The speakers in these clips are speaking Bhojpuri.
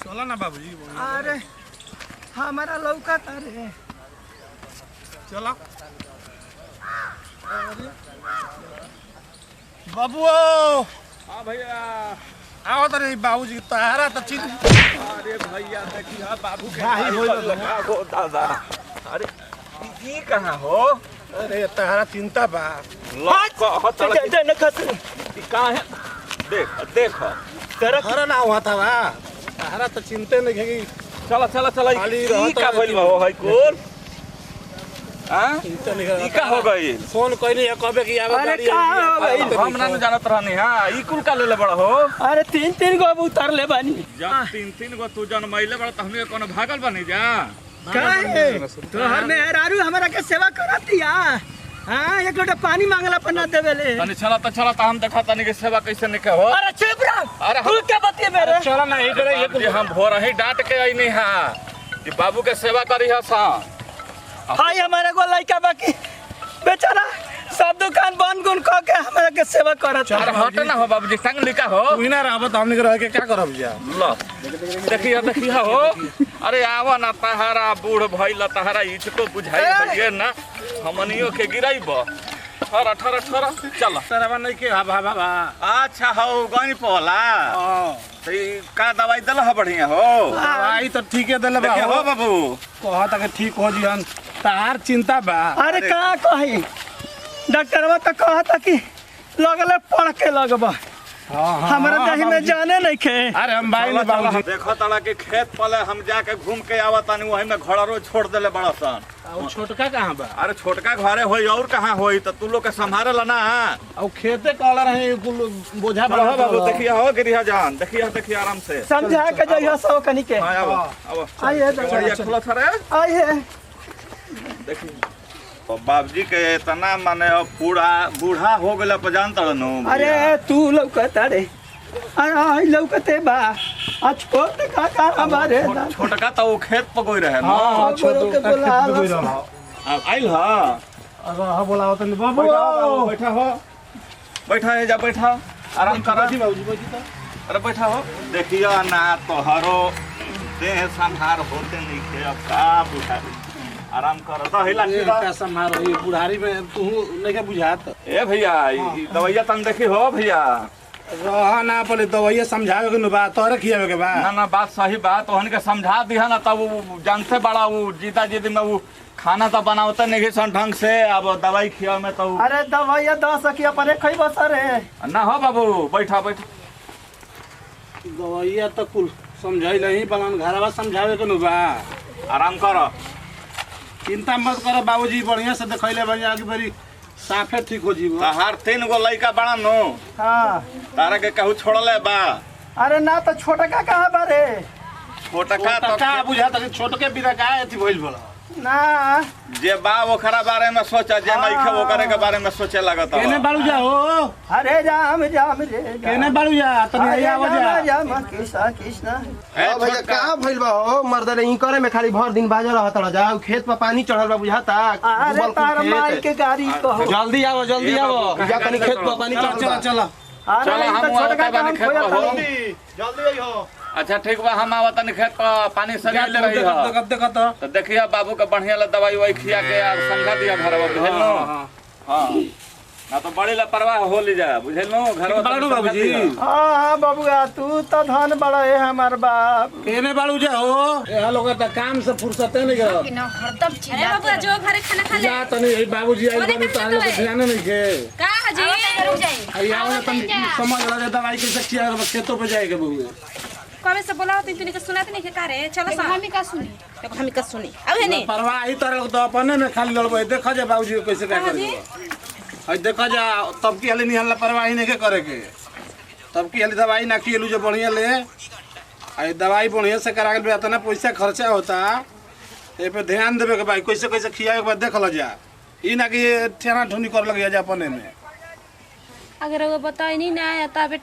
चला ना बाबूजी। अरे हमारा लौका रे चला बाबू। हाँ भैया आओ तो रे बाबूजी तहारा तो चिन। अरे भैया देखिए बाबू के लगा हो दादा। अरे ये कहाँ हो? अरे तहारा चिंता बा। कहाँ है? देख देख अरे ना हुआ था बा तहारा तो चिंते नहीं है। चला चला चला खाली ई का भइल बा हो है कुल? हां चिंता नहीं है। ई का हो गई? फोन कोई नहीं है कबे की आवे गाड़ी। हम ना जानत रहनी। हां ई कुल का लेले बड़ा हो? अरे तीन गो उतार ले बानी। जब तीन गो तू जनमैले बड़ा त हमने कोनो भागल बनी जा। काहे तोहर में हरारू हमरा के सेवा करतिया। हां एक लोटा पानी मांगला पर ना देवेले। तनी चला त हम देखा तनी के सेवा कैसे नहीं के हो। अरे चुप रह। अरे तू क्या बतिए मेरे? चला ना ही करे ये हम भोर ही डांट के आईनी हां कि बाबू के सेवा करी हसा। हाय हमारे को लइका बाकी बेचारा सब दुकान बंद गुन क के हमरा के सेवा करत। अरे हट ना हो बाबूजी संग लिखा हो। तू ना रहब त हमने के रह के क्या करब जा। लो देखिए हो। अरे आवा ना तहारा बूढ़ भइल तहारा इचको बुझाई भइए ना हमनियो के गिराइब। ठरा ठरा ठरा चल सरवा नहीं के हा बा बा। अच्छा हो गई पोला। हां तो का दवाई दल ह बढ़िया हो? दवाई तो ठीक है देले बा हो बाबू। कहा तक ठीक हो जीवन तार चिंता बा। अरे का कही डॉक्टरवा तो कहता कि लगले पढ़ के लगबा। हमारा दही में जाने नहीं खे। अरे हम भाई ने बाबूजी देखो तड़ा के खेत पले हम जाके घूम के आवत तानी वही में घड़रो छोड़ देले बड़ा सन। और छोटका कहां बा? अरे छोटका घरे होई और कहां होई त तू लोग के संभारे ला ना। और खेते कहला रहे कुल बोझा चलो हो बाबू देखिए हो गिरिया जान देखिए आराम से समझा के जइयो सौ कनी के। हां अब आइए बढ़िया खुला थरे आइए। देखिए बाबूजी के इतना माने बूढ़ा हो गला पर जान तड़नो। अरे तू लौकता रे। अरे लौकते बा आ छोट का हमारे छोटका तो वो खेत पर कोई रहे ना। हां छोड़ के बोला अब आइल ह। अरे हा बोलाओ तनी बाबू बैठा है जा बैठा आराम कर बाबूजी बैठी तो। अरे बैठा हो देखिए ना तोहरो देह संहार होते नहीं खे अब का बुझा आराम कर तो हिला का संभारो ये बुढ़ारी में तू नहीं के बुझात। ए भैया ई दवाइया तन देखी हो भैया। रहा ना पहले दवाइया समझावे के न बा तोरे खियावे के बा। ना बात सही बात ओहन के समझा दिया ना तब वो जानते बड़ा वो जीता जीती में वो खाना तो बनावते नहीं सन ढंग से अब दवाई खिया में तो। अरे दवाइया 10 सकिया पर खइबो सरे ना हो बाबू बैठा दवाइया तो कुल समझाई नहीं बलन घरवा समझावे के न बा। आराम कर चिंता मत कर बाबूजी बढ़िया से देखैले बढ़िया आगे बड़ी साफे ठीक हो जीवो। तहार 3 गो लइका बड़ा नो। हां तारा के कहू छोड़ले बा। अरे ना तो छोटका कहां बारे? छोटका तो का बुझाता कि छोटके बिना का एथी भइल बोला ना जे बा ओकरा बारे में सोचा जे नइखे ओकरे के बारे में सोचे लागत। केने बाड़ू जा हो? अरे जाम रे केने बाड़ू जा तनी आवा जा। कृष्ण भैया कहाँ भइल बा हो मर्द रे? ई करे में खाली भर दिन बाजल रहत रह जाओ खेत पर पानी चढ़ल बा बुझाता। अरे तार माई के गाड़ी कहो जल्दी आओ जा तनी खेत पर पानी चढ़। चल अरे हम तो छोटका आवत बानी काम खेत खोया पर हो। जल्दी आई हो। अच्छा ठीक बा हम आवत नहीं खेत पर पानी सरिया ले रही है देखत तो देखिए बाबू के बढ़िया ला दवाई वही खिया के यार संगा दिया घरवा बुझल नो। हां ना तो बड़ी लापरवाह हो ली जा बुझल नो घरवा बाड़ू बाबूजी। हां बबुआ तू तो धन बड़ा है हमार बाप। केने बाड़ू जा हो? ए लोग त काम से फुर्सते नहीं कर। अरे बाबू जो घरे खाना खा ले जा तनी ए बाबूजी आई बनी तान लोग ध्यान नहीं के। का हजी आई आओ ना तनी समझ ला दवाई के सखिया खेतों पे जाएगा बबू। कबे से बोलाओ तीन के सुनाते नहीं के का रे चलो सा हम का सुनी देखो हम का सुनी अब है नहीं परवाह ही तरह तो अपने में खाली लड़बे देखा जा बाबूजी को कैसे क्या करेगा। हई देखा जा तब की हली नहीं हल्ला परवाह नहीं के करे के तब की हली दवाई ना खिलू जो बढ़िया ले आई दवाई बढ़िया से करा के इतना पैसा खर्चा होता ए पे ध्यान देवे के भाई कैसे कैसे खियावे के बाद देख ल जा ई ना कि ठेना ठुनी कर लग जा अपने में। अगर वो बताई नहीं ना आया तब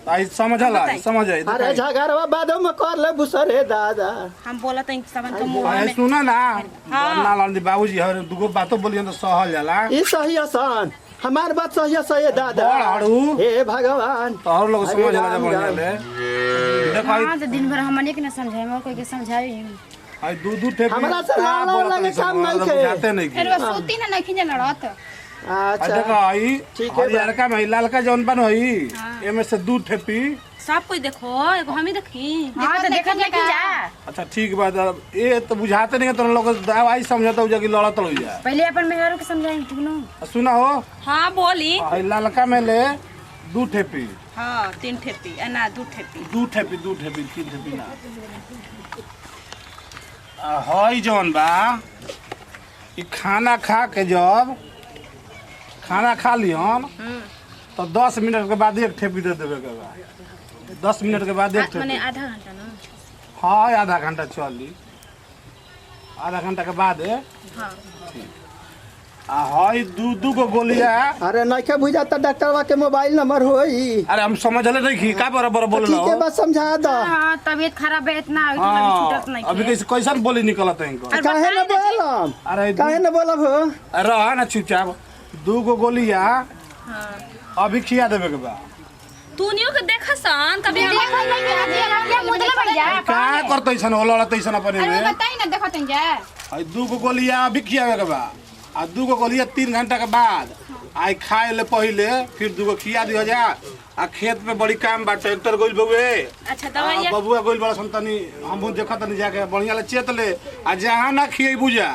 आई समझला समझ आई। अरे झगड़वा बादो में कर ले बुसरे दादा। हम बोला तो सामान के मुंह आई में सुना ना हाँ। ना लाल बाबूजी हर दुगो बातों बोलिए तो सहल जाला। ई सही आसान हमार बात सही है सही है दादा बड़ हाड़ू हे भगवान तोहर लोग अरे समझ राम, बढ़िया राम। ले देखो हाँ तो दिन भर हमने के ना समझाए और कोई के समझाए आई दूध थे हमरा से लाल लगे काम नहीं के जाते नहीं फिर की वो सूती ना नहीं खिंजे लड़त अच्छा देखो आई ठीक है हरियर का महिला लड़का जौन बन होई एमे से दूध ठेपी सब कोई देखो एगो हम ही देखी हाँ तो देखा जाए कि जा अच्छा ठीक बात है ये तो बुझाते नहीं तो लोग दवाई समझता हो कि लड़त हो जाए पहले अपन मेहरों के समझाए ठीक ना सुना हो हाँ बोली आई लड़का में ले दूध ठेपी हाँ 3 ठेपी ना 2 ठेपी दू ठेपी 3 ठेपी ना हई जौन बा ई खाना खा के जब खाना खा लियन तो 10 मिनट के बाद एक ठेपी दे देवे के बा 10 मिनट के बाद एक माने ठेपी आधा घंटा ना हाँ आधा घंटा चली आधा घंटा के बाद हाँ हई दू गो गोलिया अरे नहीं के बुझाता डॉक्टरवा के मोबाइल नंबर होई अरे हम समझले नहीं की का बराबर बोल ठीक है बस समझा दो हाँ तबीयत खराब है इतना अभी छूटत नहीं अभी कैसे कैसन बोली निकलत है इनको काहे न बोलम अरे काहे न बोलब हो रह ना चुपचाप 2 गो गोलिया अभी खिया देवे के बा तू नियो के देखसन कभी का करते सन लड़ते सन अपने में बताई ना देखो तुम जा आई 2 गो गोलिया अभी खियावे के बा आ 2 गो गोलिया 3 घंटा के बाद आई खाए ले पहले फिर 2 गो खिया दिया जा आ खेत में बड़ी काम बा ट्रैक्टर गइल बउए अच्छा दवाई बबुआ गइल बड़ा संतनी हम देखत नहीं जाके बढ़िया ले चेत ले आ जहां ना खिए बुझा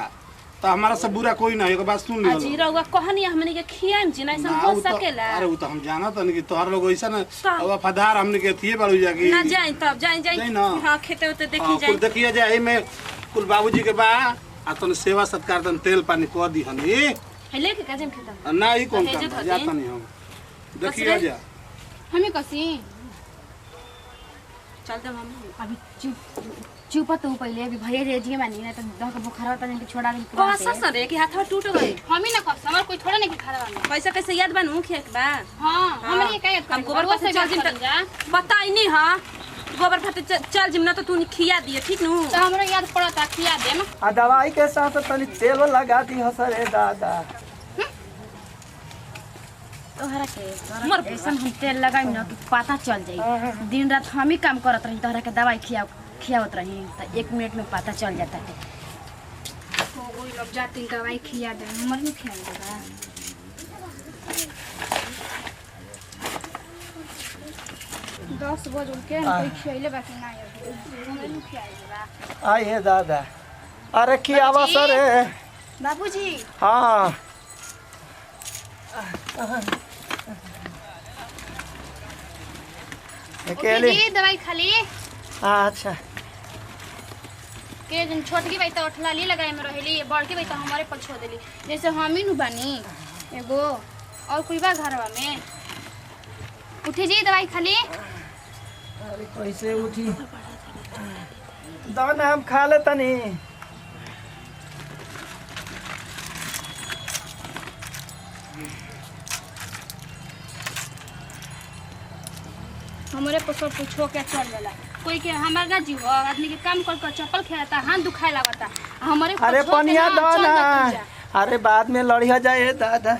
तो हमारा से बुरा कोई ना एक बात सुन लियो अजी रउआ कहनी हमनी के खियाम जी नहीं ना, हो उ तो- सकेला अरे वो तो हम जानत नहीं कि तोहर लोग ऐसा ना वफादार हमने के थिए बाड़ू जागी ना जाई तब जाई जाई ना। हां खेते होते देखी हाँ, जाई कुल देखिए जाए में कुल बाबूजी के बा आ तन सेवा सत्कार तन तेल पानी को दी हनी है लेके काजम खेता ना ही कौन हेजे काम धोती। जाता नहीं हम देखिए कसरे? जा हमें कसी चल दे हम अभी चुप तू पहले अभी भैया रे जी मानी ना तो दह के बुखार होता नहीं छोड़ा नहीं कौसा सरे कि हाथ टूट गए हम ही ना कस हमार कोई थोड़ा नहीं कि खराब है पैसा कैसे याद बनू खेत के बा हां हमरे ये कहे हम गोबर पासे चल जिम बताई नहीं हां गोबर पासे चल जिम ना तो तू खिया दिए ठीक नु तो हमरा याद पड़ता खिया दे ना आ दवाई के साथ तनी तेल लगा दी हसरे दादा तोहरा के ऐसा हम तेल लगाई ना कि पता चल जाई दिन रात हम ही काम करत रही तोहरा के दवाई खियावत रही तो 1 मिनट में पता चल जाता है हो गई अब जाती दवाई खिया दे हमर नहीं खिया देगा 10 बजे के कोई खियाइले बाकी ना हमरे नहीं खियाइले आई है दादा अरे की आवाज रे बाबूजी हाँ अकेले दवाई खाली अच्छा के दिन छोटकी भाई तो उठला ली लगाए में रहेली बड़की भाई तो हमारे पर छोड़ देली जैसे हम ही नु बानी एगो और कोई बा घरवा में उठी जी दवाई खाली अरे कैसे उठी दाना हम खा ले तनी हमारे पर सब कुछ हो के चल जाला कोई के हमार ना जीव आदमी के काम कर कर चप्पल खेलता हाथ दुखाए लगता हमारे पर अरे छोड़ के पनिया ना चल दाना जाती जा। अरे बाद में लड़िया जाए दादा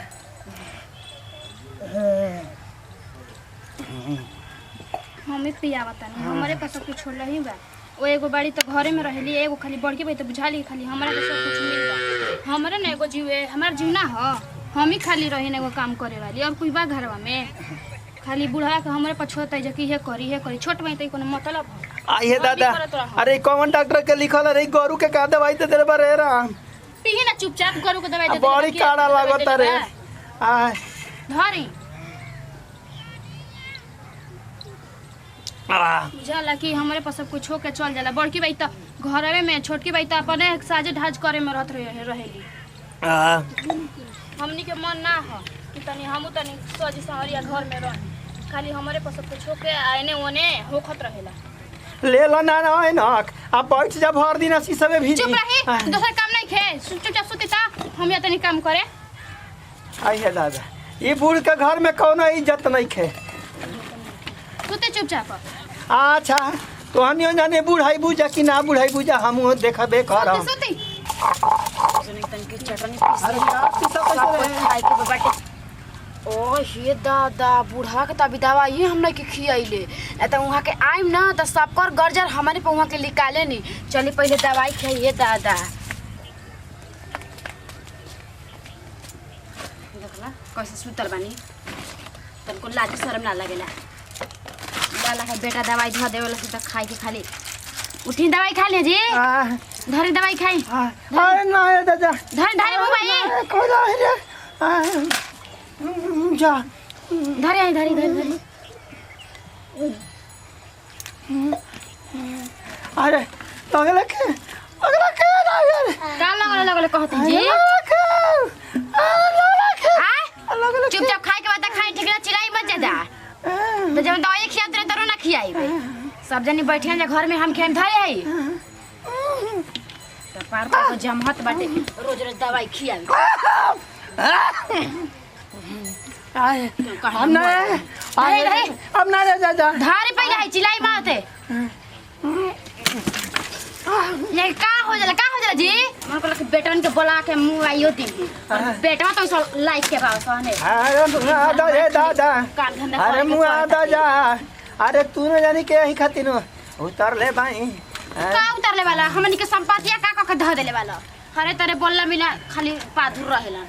हमें पियावता नहीं हमारे पास सब कुछ छोड़ रही बा वो एगो बाड़ी तो घरे में रहेली एगो खाली बड़की भाई तो बुझाली खाली हमारा के सब कुछ मिल बा हमारे ना एगो जीव है हमार जीव ना हो हम ही खाली रही एगो काम करे वाली और कोई बा घरवा में खाली बुढ़ा के हमारे पर छोड़ता है कि हे करी छोट भाई तो कोनो मतलब हो आइए दादा अरे कौन डॉक्टर के लिखल है गोरू के का दवाई दे दे रे राम पीही ना चुपचाप गरु के दवाई दे बड़ी काड़ा लागत रे आ धरी आ बुझाला कि हमारे पास सब कुछ हो के चल जाला बड़की भाई तो घरवे में छोटकी भाई तो अपने साजे ढाज करे में रहत रहेली आ हमनी के मन ना हो कि तनी हमू तनी सजी सहरिया घर में रह खाली हमारे पास सब कुछ हो के आने ओने होखत रहेला ले लो ना ना है ना अब बैठ जा भर दिन असी सबे भी चुप रही दोसर काम नहीं खे चुपचाप सुती ता हम या तनी काम करे आइए दादा ये बूढ़ के घर में कौनो इज्जत नहीं खे सुते चुपचाप अच्छा तो हम जाने बुढ़ाई बुझा कि ना बुढ़ाई बुझा हम देखबे करम सुती अरे आप की सब कैसे रहे? खाए के बाटे ओ हे दादा बूढ़ा के तभी दवाई हम नहीं के खियाइले ए त वहां के आइम ना त सबकर गर्जर हमारे पे वहां के निकाले नी चली पहले दवाई खाइए दादा देखला कैसे सुतल बानी तनको लाज शर्म ना लगेला लाला के बेटा दवाई ध देवला से त खाई के खाली उठी दवाई खा ले जी धरे दवाई खाई अरे ना दादा धरे धरे भाई कोला रे जा धरे आई धरे धरे धरे अरे लगले के का लगले कहते जी चुपचाप खाए के बाद खाई ठीक ना चिल्लाई मत ज्यादा तो जब दवाई खियाते रहे तरो ना खियाई सब जनी बैठे हैं घर में हम खेम धरे आई तो पार पर जमहत बाटे रोज रोज दवाई खियावे हम ना अब ना जा धारे पहले है चिल्लाई मारते ये का हो जाला जी मन को बेटन के बोला के मुंह आइयो दी बेटवा तो सो लाइक के पास ने अरे दादा अरे मुआ दादा अरे तू न जानी के ही खातिर उतर ले भाई का उतरले वाला हमनी के संपत्तिया का के ध देले वाला हरे तरे बोलला बिना खाली पाथुर रहेला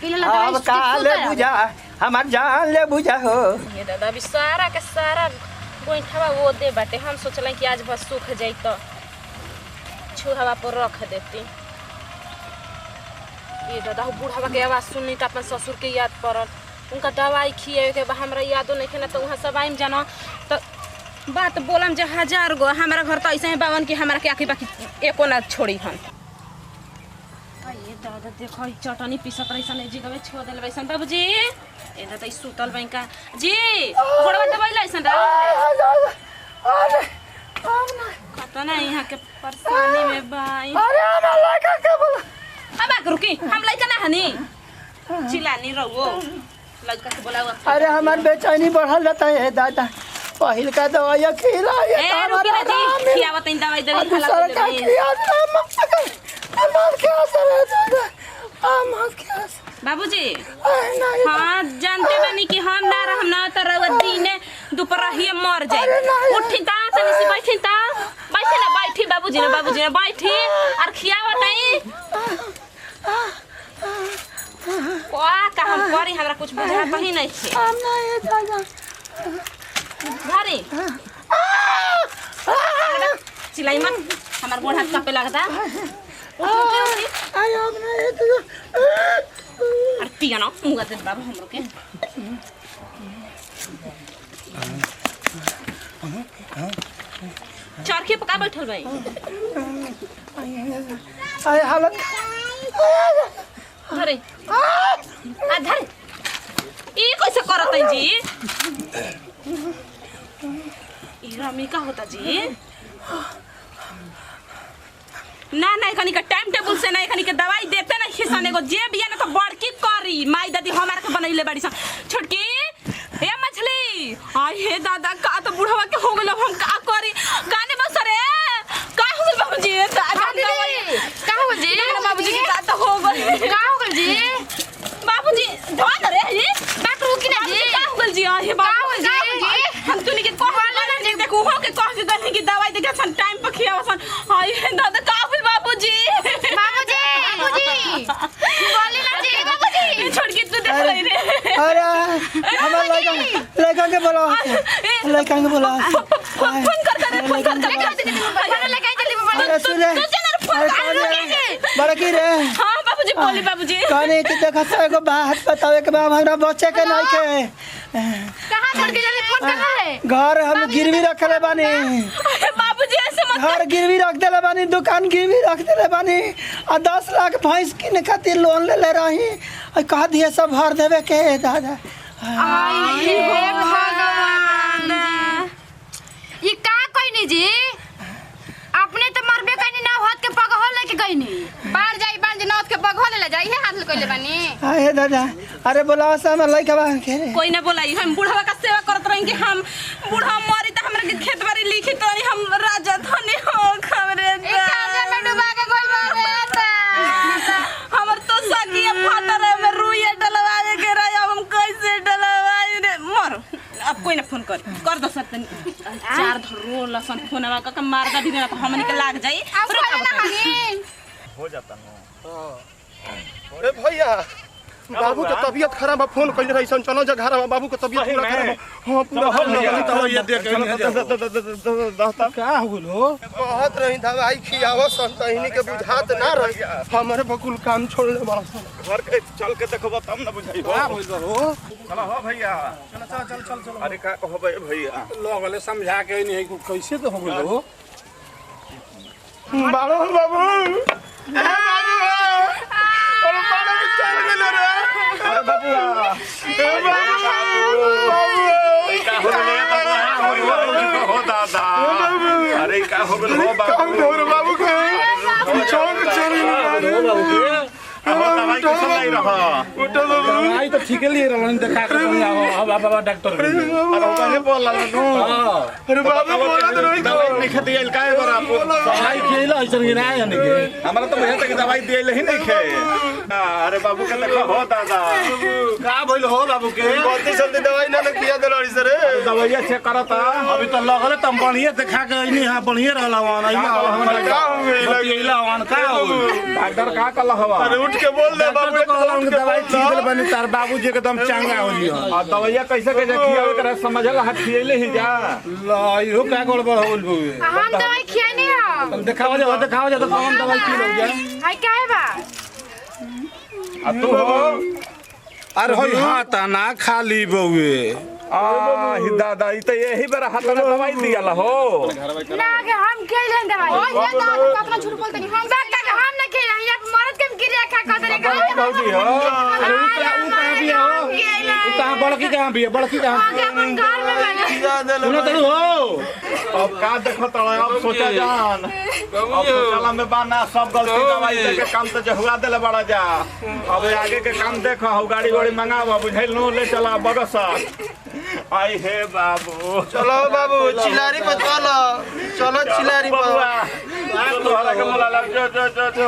अब काले बुझा हमार जान ले बुझा हो ये दादा अभी सारा के सारा गोइठवा वो दे बाटे हम सोचलें कि आज बस सूख जाई तो छुहवा पर रख देती ये दादा बूढ़ावा के आवाज सुननी तो अपन ससुर के याद पड़ल उनका दवाई खिए के हमरा यादो नहीं खेना तो वहाँ सब आइम जाना तो बात बोलम जे 1000 गो हमारा घर तो ऐसे ही बावन की हमारा के आखी बाकी एको ना छोड़ी हन ये दादा देखो चटनी पीसत रही ने जी गवे छोड़ देले वैसन बाबूजी ए दादा सुतल बैंका जी घोड़वा दवाई लाइसन अरे पता ना यहाँ के परेशानी में बाई अरे हम लड़का के बोला अब रुकी हम लड़का ना हनी चिल्लानी रहो लड़का के बोलाओ अरे हमार बेचैनी बढ़ल जाता है दादा पहिल का दवाई खिला ये ए रुकी ना जी खियावत इन दवाई दे खिला मत क्या असर है दादा मत क्या बाबूजी हाँ जानते बानी कि हम ना रहम ना तो रउआ दिने दोपहरिए मर जाए उठी ता तनी से बैठी ता बैठे ना बैठी बाबूजी ना बैठी और खियावत आई का हम करी हमरा कुछ बुझाता ही नहीं छे हम ना ये दादा घरे चिल्लाई मत हमार गोड़ हाथ कांपे लगता उठी अरे हम ना ये दादा और पिया ना मुंगा दे बाबू हमरो के चरखी पका बैठल भाई अरे हालत धरे आ धरे ई कैसे करत है जी ई रामी का होता जी ना एखनी के टाइम टेबल से ना एखनी के दवाई देते ना हिस्सा को जे बिया ना तो बड़की करी माई दादी हमार के बनैले बाड़ी सन छोटकी ए मछली आई हे दादा का तो बुढ़वा के हो गेलो हम का करी गाने बस रे का हो गेल बाबूजी दादा का हो जी बाबूजी के का तो हो गेल का हो गल जी बाबूजी धोन रे ये बात रुकी ना जी का हो गेल जी आई बाबू हम तूनी के कहला ना जे देखो हो के कह के गनी की दवाई दे के सन टाइम पर खियावसन आई हे दादा का हो बाबूजी बोली ना जी बाबूजी छोड़ के तू देख ले रे अरे हमार लड़का के बोला लड़का के बोला फोन कर लगाई जल्दी मोबाइल अरे सुने बड़ा की रे हां बाबूजी बोली बाबूजी कहने कि देखा से एगो बात बतावे के बा हमरा बच्चे के नहीं के कहां छोड़ के जल्दी फोन कर रहे घर हम गिरवी रखले बानी बाबूजी ऐसे मत घर गिरवी रख देले बानी दुकान गिरवी रख देले बानी आ 10 लाख भैंस किने खातिर लोन ले रही और कह दिए सब भर देवे के दादा हे भगवान ये का कहनी जी अपने तो मरबे कहनी ना हाथ के पगहो लेके कहनी बाहर जाई बांध नाथ के पगहो ले जाई है हाथ ले कहले बानी हे दादा अरे बोलावा से हमर लइका बा के रे कोई ना बोलाई हम बुढ़वा का सेवा करत रही कि हम बूढ़ा मरी त हमरा के खेत बाड़ी लिखी तो हम राजा धनी हो खबरे काजा में डुबा के गोल मारे हमर तो सगिया फाटर में रुइया डलवाए के कर दो सब चार धरो लसन फोनवा का मार दा दिना तो हमनी के लाग जाई हो जाता ना। अरे भैया बाबू के तबीयत खराब है, फोन कइले रही सन, चलो जा घर में, बाबू के तबीयत पूरा खराब है। हां पूरा तो ये देख दहता का हो गेल हो, बहुत रही दवाई खियावो सन तहिनी के बुझात ना रही, हमरे बकुल काम छोड़ले बड़ा सन। घर के चल के देखबो तब ना बुझाई हो। का होइल हो चलो हो भैया, चल अरे का कहबे भैया, लोगले समझा के नहीं कैसे तो हो गेल हो। बाबू बाबू ए बाबू और बाबू चल गेल रे, अरे बाबूआ ए बाबू का हो दादा, अरे का हो गेल हो बाबू, बाबू के चौक चल गेल दवाई कैसे नहीं रहा, दवाई तो ठीक लिए रहन देखा के आओ बाबा डॉक्टर अरे ओकरे बोल नो, अरे बाबू बोला तो नहीं दवाई नहीं खती आइल काहे बरा, दवाई खिला ऐसन गिना है यानी के हमरा तो भैया तक दवाई दियल ही नहीं खे। अरे बाबू के देखो हो दादा, का भइल हो बाबू के बहुत जल्दी दवाई ना किया दलड़ी से रे, दवाइया चेक करता अभी तो लगले तम बढ़िया देखा के नहीं हां बढ़िया रहला वान का हो गइल बतियला वान का हो डॉक्टर का कहला हवा, अरे उठ के बोल दे बाबू, कहलन दवाई ठीक बनी तार बाबूजी एकदम चंगा हो लियो। आ दवाइया कैसे के खियावे करे समझल हाथ खियले ही जा, ला इहो का गड़बड़ हो गेल बउए, हम दवाई खियानी है तुम दिखाओ जा तो कौन दवाई की लग जा। हाय काहे बा आ तू हो अरे होई हाथ ना खाली बउए, आ ही दादा ई तो यही बेरा हाथ में दवाई दियाला हो, ना के हम खेले दवाई ओ ये तो कितना झूठ बोलते नहीं हम बात का हम ना खेले यहाँ पे मरद के गिरिया खा कर देने का भौजी हो अरे उ कहां भी हो, उ कहां बड़की कहां भी है, बड़की कहां आगे अपन घर में बने सुनो तो हो अब का देखो तड़ा, अब सोचा जान अब सोचला में बाना सब गलती दवाई दे के काम तो जहुआ देले बड़ा जा, अब आगे के काम देखो, हो गाड़ी वाड़ी मंगावा बुझाइल नो ले चला बगसा, आई हे बाबू चलो बाबू चिलारी पर चलो, चलो चिलारी पर बबुआ, चलो हला के बोला लग जो